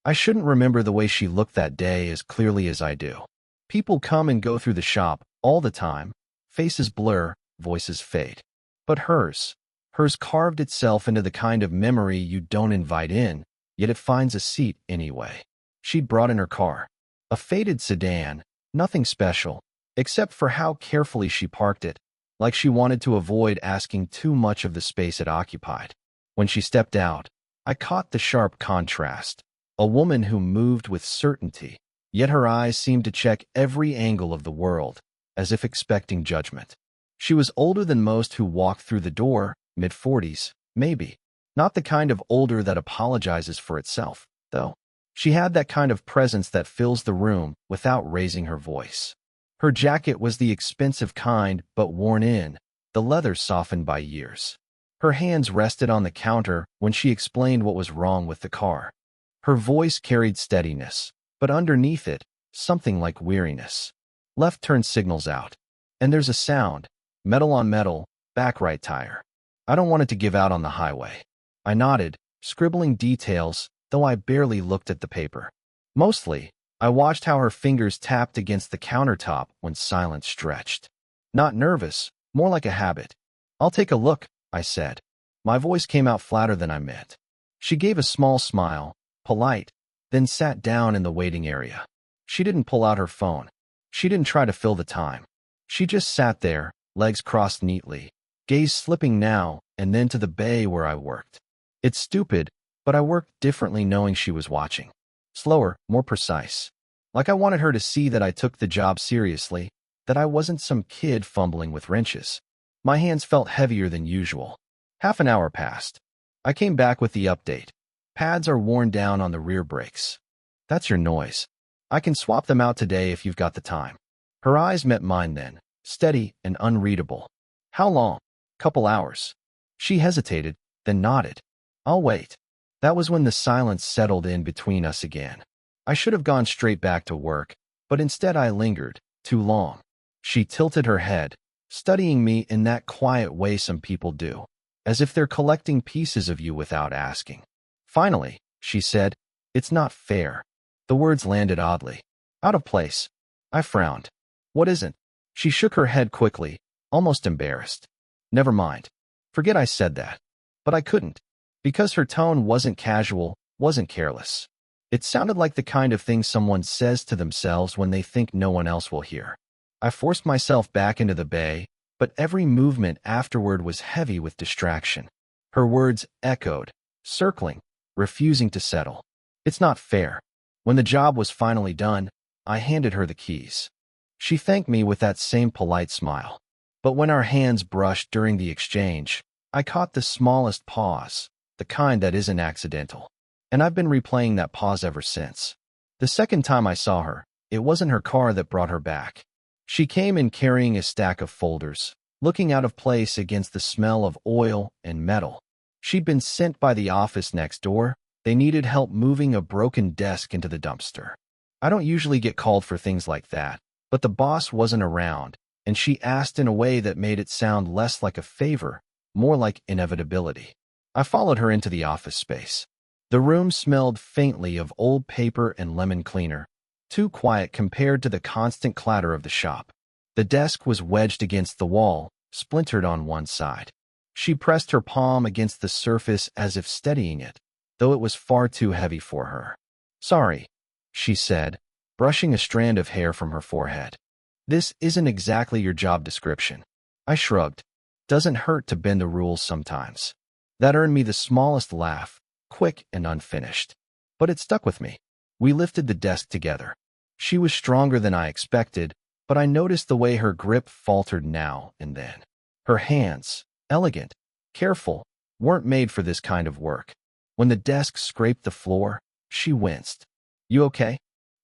I shouldn't remember the way she looked that day as clearly as I do. People come and go through the shop all the time. Faces blur, voices fade. But hers carved itself into the kind of memory you don't invite in, yet it finds a seat anyway. She'd brought in her car. A faded sedan, nothing special, except for how carefully she parked it, like she wanted to avoid asking too much of the space it occupied. When she stepped out, I caught the sharp contrast. A woman who moved with certainty, yet her eyes seemed to check every angle of the world, as if expecting judgment. She was older than most who walked through the door, mid-40s, maybe. Not the kind of older that apologizes for itself, though. She had that kind of presence that fills the room without raising her voice. Her jacket was the expensive kind but worn in, the leather softened by years. Her hands rested on the counter when she explained what was wrong with the car. Her voice carried steadiness, but underneath it, something like weariness. Left turn signals out. And there's a sound, metal on metal, back right tire. I don't want it to give out on the highway. I nodded, scribbling details, though I barely looked at the paper. Mostly, I watched how her fingers tapped against the countertop when silence stretched. Not nervous, more like a habit. I'll take a look, I said. My voice came out flatter than I meant. She gave a small smile, polite, then sat down in the waiting area. She didn't pull out her phone. She didn't try to fill the time. She just sat there, legs crossed neatly, gaze slipping now and then to the bay where I worked. It's stupid, but I worked differently knowing she was watching. Slower, more precise. Like I wanted her to see that I took the job seriously, that I wasn't some kid fumbling with wrenches. My hands felt heavier than usual. Half an hour passed. I came back with the update. Pads are worn down on the rear brakes. That's your noise. I can swap them out today if you've got the time. Her eyes met mine then, steady and unreadable. How long? Couple hours. She hesitated, then nodded. I'll wait. That was when the silence settled in between us again. I should have gone straight back to work, but instead I lingered, too long. She tilted her head, studying me in that quiet way some people do, as if they're collecting pieces of you without asking. Finally, she said, "It's not fair." The words landed oddly. Out of place. I frowned. What isn't? She shook her head quickly, almost embarrassed. Never mind. Forget I said that. But I couldn't. Because her tone wasn't casual, wasn't careless. It sounded like the kind of thing someone says to themselves when they think no one else will hear. I forced myself back into the bay, but every movement afterward was heavy with distraction. Her words echoed, circling, refusing to settle. It's not fair. When the job was finally done, I handed her the keys. She thanked me with that same polite smile. But when our hands brushed during the exchange, I caught the smallest pause, the kind that isn't accidental. And I've been replaying that pause ever since. The second time I saw her, it wasn't her car that brought her back. She came in carrying a stack of folders, looking out of place against the smell of oil and metal. She'd been sent by the office next door. They needed help moving a broken desk into the dumpster. I don't usually get called for things like that, but the boss wasn't around, and she asked in a way that made it sound less like a favor, more like inevitability. I followed her into the office space. The room smelled faintly of old paper and lemon cleaner, too quiet compared to the constant clatter of the shop. The desk was wedged against the wall, splintered on one side. She pressed her palm against the surface as if steadying it, though it was far too heavy for her. "Sorry," she said, brushing a strand of hair from her forehead. "This isn't exactly your job description." I shrugged. Doesn't hurt to bend the rules sometimes. That earned me the smallest laugh, quick and unfinished. But it stuck with me. We lifted the desk together. She was stronger than I expected, but I noticed the way her grip faltered now and then. Her hands, elegant, careful, weren't made for this kind of work. When the desk scraped the floor, she winced. "You okay?"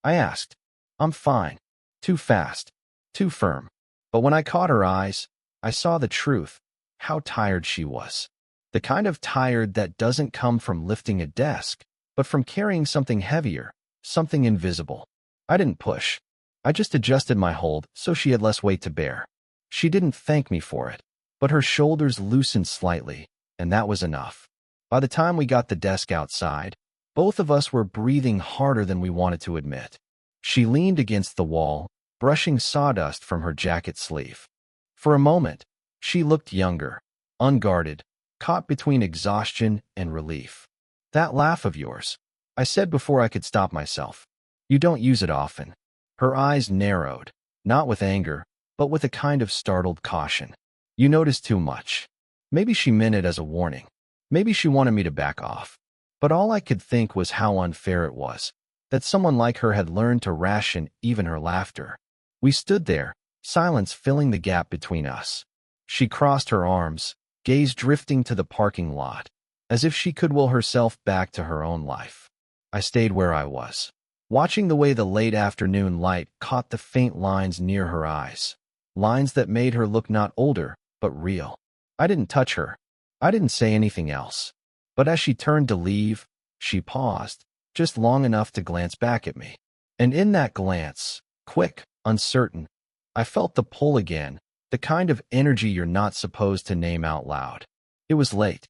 I asked. "I'm fine." Too fast, too firm. But when I caught her eyes, I saw the truth, how tired she was. The kind of tired that doesn't come from lifting a desk, but from carrying something heavier, something invisible. I didn't push. I just adjusted my hold so she had less weight to bear. She didn't thank me for it, but her shoulders loosened slightly, and that was enough. By the time we got the desk outside, Both of us were breathing harder than we wanted to admit. She leaned against the wall, brushing sawdust from her jacket sleeve. For a moment, she looked younger, unguarded, caught between exhaustion and relief. "That laugh of yours," I said before I could stop myself. "You don't use it often." Her eyes narrowed, not with anger, but with a kind of startled caution. "You notice too much." Maybe she meant it as a warning. Maybe she wanted me to back off. But all I could think was how unfair it was, that someone like her had learned to ration even her laughter. We stood there, silence filling the gap between us. She crossed her arms, gaze drifting to the parking lot, as if she could will herself back to her own life. I stayed where I was, watching the way the late afternoon light caught the faint lines near her eyes, lines that made her look not older, but real. I didn't touch her. I didn't say anything else. But as she turned to leave, she paused, just long enough to glance back at me. And in that glance, quick, uncertain, I felt the pull again, the kind of energy you're not supposed to name out loud. It was late.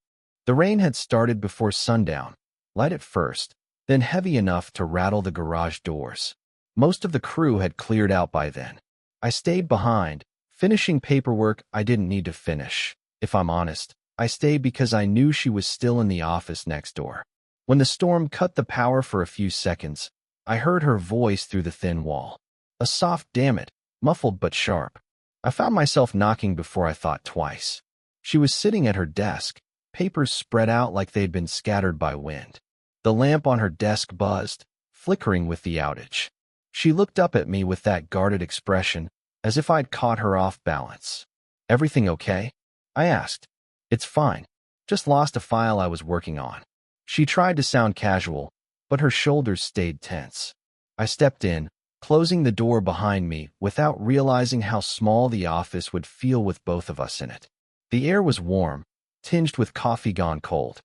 The rain had started before sundown, light at first, then heavy enough to rattle the garage doors. Most of the crew had cleared out by then. I stayed behind, finishing paperwork I didn't need to finish. If I'm honest, I stayed because I knew she was still in the office next door. When the storm cut the power for a few seconds, I heard her voice through the thin wall. A soft "damn it," muffled but sharp. I found myself knocking before I thought twice. She was sitting at her desk, papers spread out like they'd been scattered by wind. The lamp on her desk buzzed, flickering with the outage. She looked up at me with that guarded expression, as if I'd caught her off balance. "Everything okay?" I asked. "It's fine. Just lost a file I was working on." She tried to sound casual, but her shoulders stayed tense. I stepped in, closing the door behind me without realizing how small the office would feel with both of us in it. The air was warm, tinged with coffee gone cold.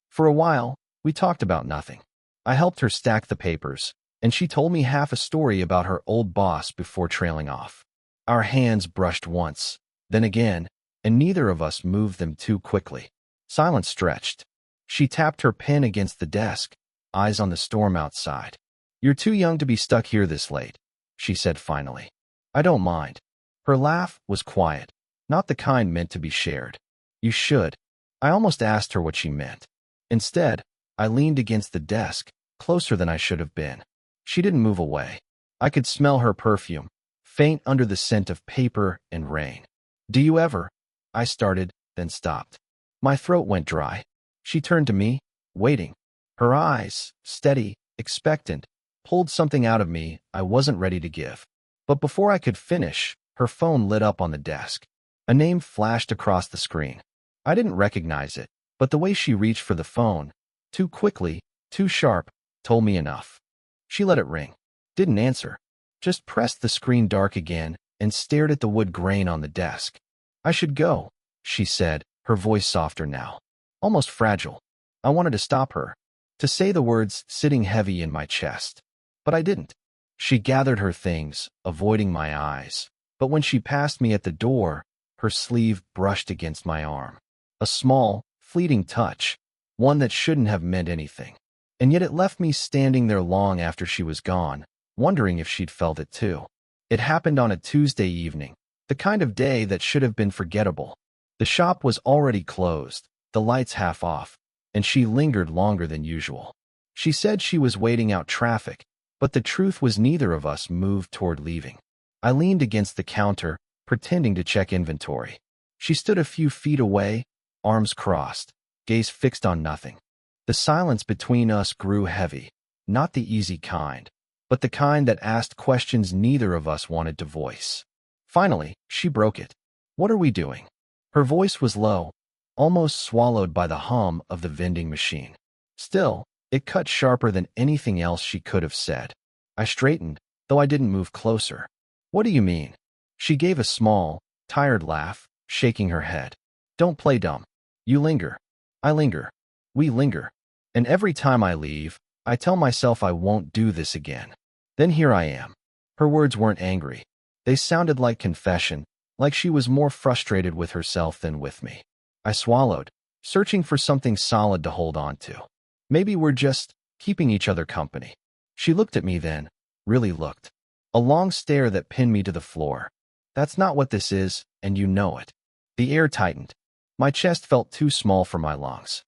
For a while, we talked about nothing. I helped her stack the papers, and she told me half a story about her old boss before trailing off. Our hands brushed once, then again, and neither of us moved them too quickly. Silence stretched. She tapped her pen against the desk, eyes on the storm outside. "You're too young to be stuck here this late," she said finally. "I don't mind." Her laugh was quiet, not the kind meant to be shared. "You should." I almost asked her what she meant. Instead, I leaned against the desk, closer than I should have been. She didn't move away. I could smell her perfume, faint under the scent of paper and rain. "Do you ever?" I started, then stopped. My throat went dry. She turned to me, waiting. Her eyes, steady, expectant, pulled something out of me I wasn't ready to give. But before I could finish, her phone lit up on the desk. A name flashed across the screen. I didn't recognize it, but the way she reached for the phone, too quickly, too sharp, told me enough. She let it ring. Didn't answer. Just pressed the screen dark again and stared at the wood grain on the desk. "I should go," she said, her voice softer now, almost fragile. I wanted to stop her, to say the words sitting heavy in my chest. But I didn't. She gathered her things, avoiding my eyes. But when she passed me at the door, her sleeve brushed against my arm. A small, fleeting touch, one that shouldn't have meant anything. And yet it left me standing there long after she was gone, wondering if she'd felt it too. It happened on a Tuesday evening, the kind of day that should have been forgettable. The shop was already closed, the lights half off, and she lingered longer than usual. She said she was waiting out traffic, but the truth was neither of us moved toward leaving. I leaned against the counter, pretending to check inventory. She stood a few feet away, arms crossed, gaze fixed on nothing. The silence between us grew heavy, not the easy kind, but the kind that asked questions neither of us wanted to voice. Finally, she broke it. "What are we doing?" Her voice was low, almost swallowed by the hum of the vending machine. Still, it cut sharper than anything else she could have said. I straightened, though I didn't move closer. "What do you mean?" She gave a small, tired laugh, shaking her head. "Don't play dumb. You linger. I linger. We linger. And every time I leave, I tell myself I won't do this again. Then here I am." Her words weren't angry. They sounded like confession, like she was more frustrated with herself than with me. I swallowed, searching for something solid to hold on to. "Maybe we're just keeping each other company. She looked at me then, really looked. A long stare that pinned me to the floor. That's not what this is, and you know it. The air tightened. My chest felt too small for my lungs.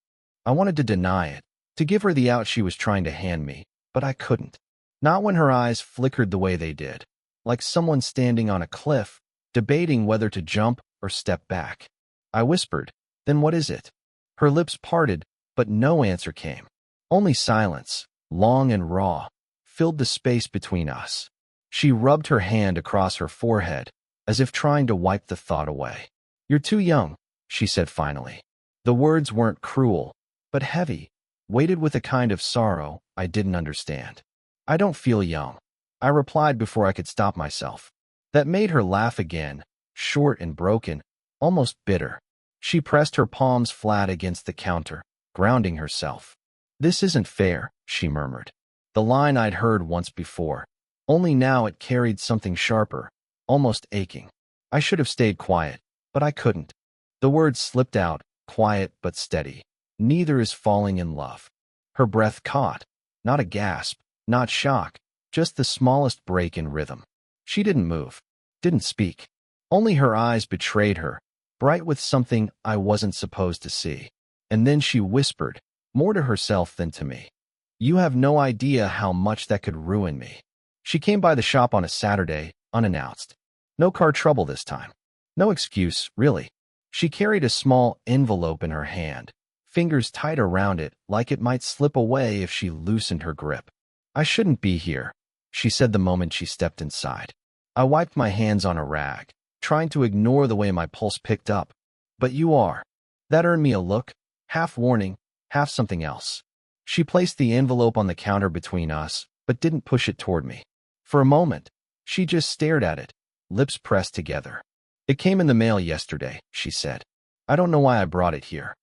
I wanted to deny it, to give her the out she was trying to hand me, but I couldn't. Not when her eyes flickered the way they did, like someone standing on a cliff, debating whether to jump or step back. I whispered, "Then what is it?" Her lips parted, but no answer came. Only silence, long and raw, filled the space between us. She rubbed her hand across her forehead, as if trying to wipe the thought away. "You're too young," she said finally. The words weren't cruel, but heavy, weighted with a kind of sorrow I didn't understand. "I don't feel young," I replied before I could stop myself. That made her laugh again, short and broken, almost bitter. She pressed her palms flat against the counter, grounding herself. "This isn't fair," she murmured. The line I'd heard once before, only now it carried something sharper, almost aching. I should have stayed quiet, but I couldn't. The words slipped out, quiet but steady. "Neither is falling in love." Her breath caught, not a gasp, not shock, just the smallest break in rhythm. She didn't move, didn't speak. Only her eyes betrayed her, bright with something I wasn't supposed to see. And then she whispered, more to herself than to me, "You have no idea how much that could ruin me." She came by the shop on a Saturday, unannounced. No car trouble this time. No excuse, really. She carried a small envelope in her hand, fingers tight around it like it might slip away if she loosened her grip. "I shouldn't be here," she said the moment she stepped inside. I wiped my hands on a rag, trying to ignore the way my pulse picked up. "But you are." That earned me a look, half warning, half something else. She placed the envelope on the counter between us, but didn't push it toward me. For a moment, she just stared at it, lips pressed together. "It came in the mail yesterday," she said. "I don't know why I brought it here.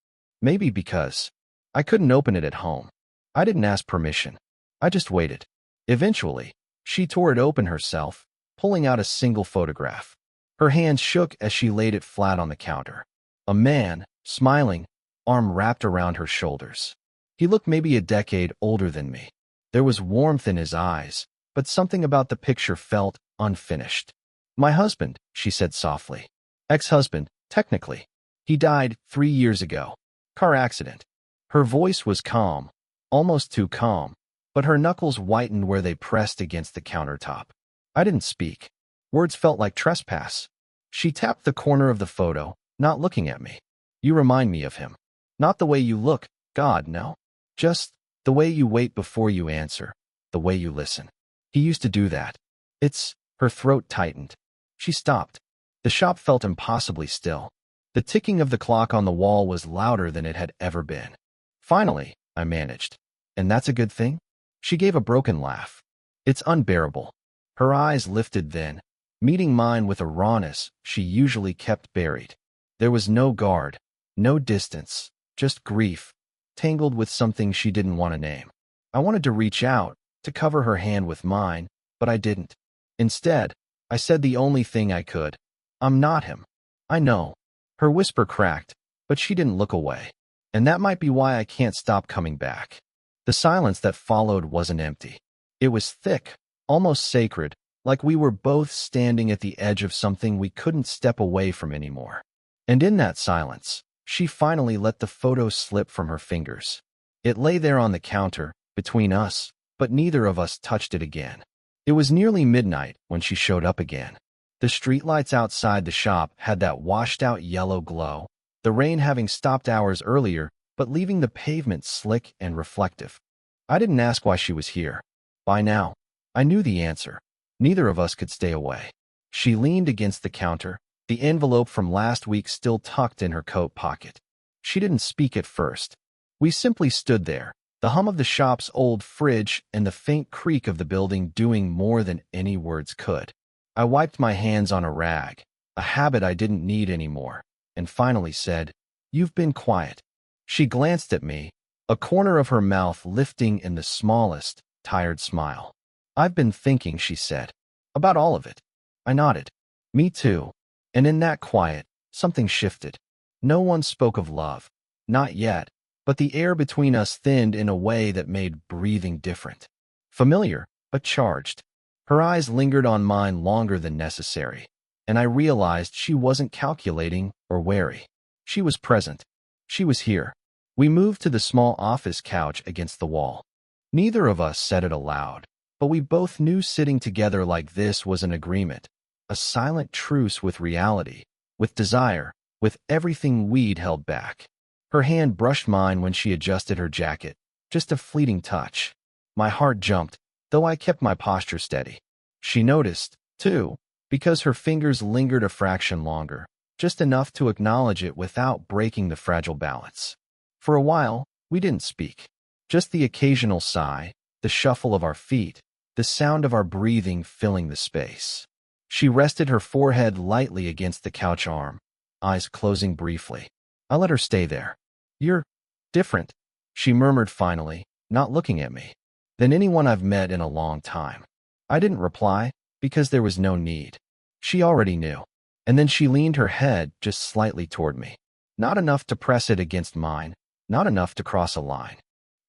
Maybe because I couldn't open it at home. I didn't ask permission. I just waited." Eventually, she tore it open herself, pulling out a single photograph. Her hands shook as she laid it flat on the counter. A man, smiling, arm wrapped around her shoulders. He looked maybe a decade older than me. There was warmth in his eyes, but something about the picture felt unfinished. "My husband," she said softly. "Ex-husband, technically. He died 3 years ago. Car accident." Her voice was calm, almost too calm, but her knuckles whitened where they pressed against the countertop. I didn't speak. Words felt like trespass. She tapped the corner of the photo, not looking at me. "You remind me of him. Not the way you look, God, no. Just the way you wait before you answer, the way you listen. He used to do that." Her throat tightened. She stopped. The shop felt impossibly still. The ticking of the clock on the wall was louder than it had ever been. Finally, I managed. "And that's a good thing?" She gave a broken laugh. "It's unbearable." Her eyes lifted then, meeting mine with a rawness she usually kept buried. There was no guard, no distance, just grief, tangled with something she didn't want to name. I wanted to reach out, to cover her hand with mine, but I didn't. Instead, I said the only thing I could. "I'm not him." "I know." Her whisper cracked, but she didn't look away. And that might be why I can't stop coming back. The silence that followed wasn't empty. It was thick, almost sacred, like we were both standing at the edge of something we couldn't step away from anymore. And in that silence, she finally let the photo slip from her fingers. It lay there on the counter, between us, but neither of us touched it again. It was nearly midnight when she showed up again. The streetlights outside the shop had that washed-out yellow glow, the rain having stopped hours earlier, but leaving the pavement slick and reflective. I didn't ask why she was here. By now, I knew the answer. Neither of us could stay away. She leaned against the counter, the envelope from last week still tucked in her coat pocket. She didn't speak at first. We simply stood there, the hum of the shop's old fridge and the faint creak of the building doing more than any words could. I wiped my hands on a rag, a habit I didn't need anymore, and finally said, "You've been quiet." She glanced at me, a corner of her mouth lifting in the smallest, tired smile. "I've been thinking," she said. "About all of it." I nodded. "Me too." And in that quiet, something shifted. No one spoke of love. Not yet. but the air between us thinned in a way that made breathing different. Familiar, but charged. Her eyes lingered on mine longer than necessary, and I realized she wasn't calculating or wary. She was present. She was here. We moved to the small office couch against the wall. Neither of us said it aloud, but we both knew sitting together like this was an agreement, a silent truce with reality, with desire, with everything we'd held back. Her hand brushed mine when she adjusted her jacket, just a fleeting touch. My heart jumped, though I kept my posture steady. She noticed, too, because her fingers lingered a fraction longer, just enough to acknowledge it without breaking the fragile balance. For a while, we didn't speak. Just the occasional sigh, the shuffle of our feet, the sound of our breathing filling the space. She rested her forehead lightly against the couch arm, eyes closing briefly. I let her stay there. "You're different," she murmured finally, not looking at me, "than anyone I've met in a long time." I didn't reply, because there was no need. She already knew. And then she leaned her head just slightly toward me. Not enough to press it against mine, not enough to cross a line,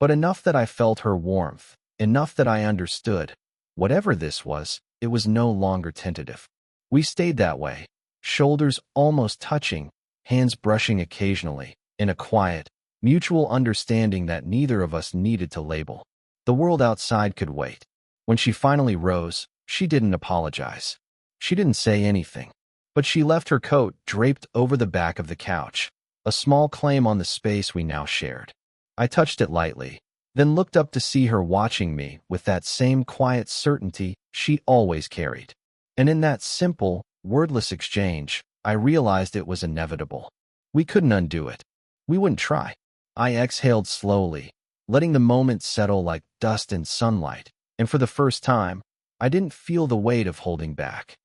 but enough that I felt her warmth, enough that I understood. Whatever this was, it was no longer tentative. We stayed that way, shoulders almost touching, hands brushing occasionally, in a quiet, mutual understanding that neither of us needed to label. The world outside could wait. When she finally rose, she didn't apologize. She didn't say anything. But she left her coat draped over the back of the couch, a small claim on the space we now shared. I touched it lightly, then looked up to see her watching me with that same quiet certainty she always carried. And in that simple, wordless exchange, I realized it was inevitable. We couldn't undo it. We wouldn't try. I exhaled slowly, letting the moment settle like dust in sunlight, and for the first time, I didn't feel the weight of holding back.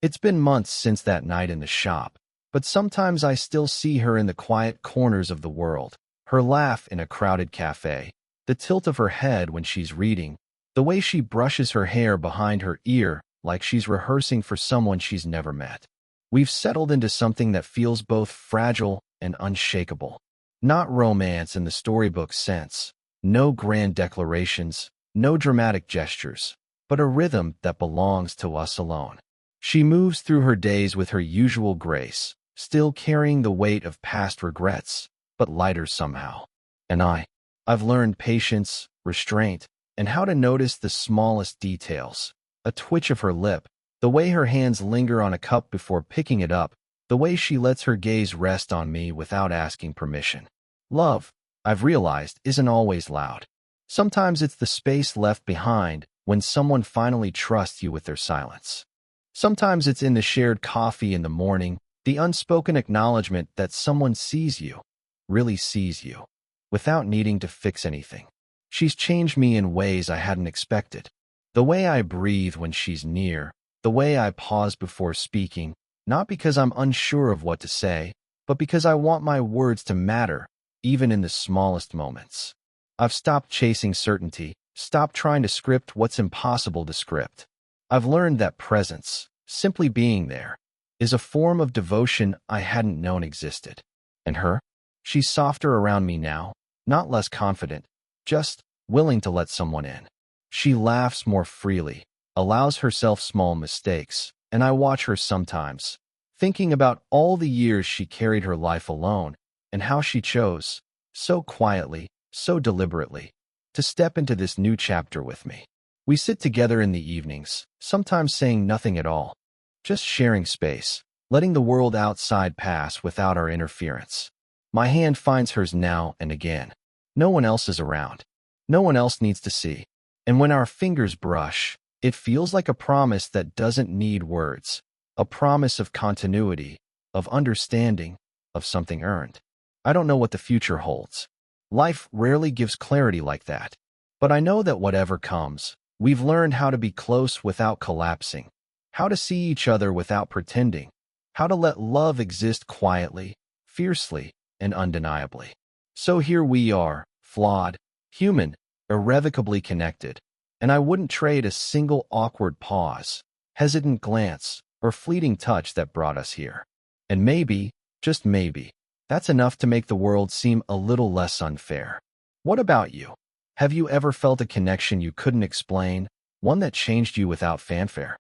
It's been months since that night in the shop, but sometimes I still see her in the quiet corners of the world, her laugh in a crowded cafe, the tilt of her head when she's reading, the way she brushes her hair behind her ear like she's rehearsing for someone she's never met. We've settled into something that feels both fragile and unshakable. Not romance in the storybook sense, no grand declarations, no dramatic gestures, but a rhythm that belongs to us alone. She moves through her days with her usual grace, still carrying the weight of past regrets, but lighter somehow. And I've learned patience, restraint, and how to notice the smallest details. A twitch of her lip, the way her hands linger on a cup before picking it up, the way she lets her gaze rest on me without asking permission. Love, I've realized, isn't always loud. Sometimes it's the space left behind when someone finally trusts you with their silence. Sometimes it's in the shared coffee in the morning, the unspoken acknowledgement that someone sees you, really sees you, without needing to fix anything. She's changed me in ways I hadn't expected. The way I breathe when she's near, the way I pause before speaking, not because I'm unsure of what to say, but because I want my words to matter, even in the smallest moments. I've stopped chasing certainty, stopped trying to script what's impossible to script. I've learned that presence, simply being there, is a form of devotion I hadn't known existed. And her? She's softer around me now, not less confident, just willing to let someone in. She laughs more freely, allows herself small mistakes, and I watch her sometimes, thinking about all the years she carried her life alone and how she chose, so quietly, so deliberately, to step into this new chapter with me. We sit together in the evenings, sometimes saying nothing at all, just sharing space, letting the world outside pass without our interference. My hand finds hers now and again. No one else is around. No one else needs to see. And when our fingers brush, it feels like a promise that doesn't need words, a promise of continuity, of understanding, of something earned. I don't know what the future holds. Life rarely gives clarity like that. But I know that whatever comes, we've learned how to be close without collapsing, how to see each other without pretending, how to let love exist quietly, fiercely, and undeniably. So here we are, flawed, human, irrevocably connected, and I wouldn't trade a single awkward pause, hesitant glance, or fleeting touch that brought us here. And maybe, just maybe, That's enough to make the world seem a little less unfair. What about you? Have you ever felt a connection you couldn't explain, one that changed you without fanfare?